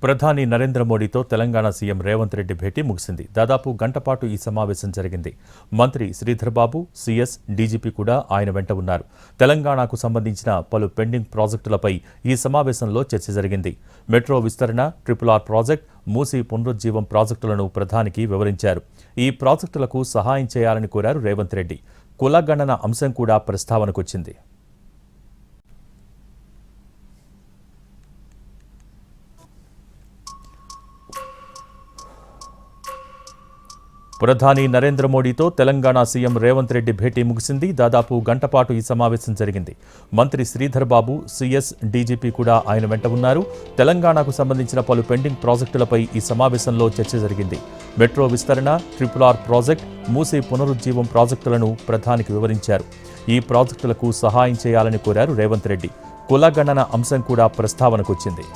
ప్రధాని నరేంద్ర మోడీతో తెలంగాణ సీఎం రేవంత్ రెడ్డి భేటీ ముగిసింది. దాదాపు గంటపాటు ఈ సమావేశం జరిగింది. మంత్రి శ్రీధర్ బాబు, సీఎస్, డీజీపీ కూడా ఆయన వెంట ఉన్నారు. తెలంగాణకు సంబంధించిన పలు పెండింగ్ ప్రాజెక్టులపై ఈ సమావేశంలో చర్చ జరిగింది. మెట్రో విస్తరణ, RRR ప్రాజెక్ట్, మూసీ పునరుజ్జీవం ప్రాజెక్టులను ప్రధానికి వివరించారు. ఈ ప్రాజెక్టులకు సహాయం చేయాలని కోరారు రేవంత్ రెడ్డి. కులగణన అంశం కూడా ప్రస్తావనకొచ్చింది. ప్రధాని నరేంద్ర మోడీతో తెలంగాణ సీఎం రేవంత్ రెడ్డి భేటీ ముగిసింది. దాదాపు గంటపాటు ఈ సమావేశం జరిగింది. మంత్రి శ్రీధర్ బాబు, సీఎస్, డీజీపీ కూడా ఆయన వెంట ఉన్నారు. తెలంగాణకు సంబంధించిన పలు పెండింగ్ ప్రాజెక్టులపై ఈ సమావేశంలో చర్చ జరిగింది. మెట్రో విస్తరణ, RRR ప్రాజెక్ట్, మూసీ పునరుజ్జీవం ప్రాజెక్టులను ప్రధానికి వివరించారు. ఈ ప్రాజెక్టులకు సహాయం చేయాలని కోరారు రేవంత్ రెడ్డి. కులగణన అంశం కూడా ప్రస్తావనకొచ్చింది.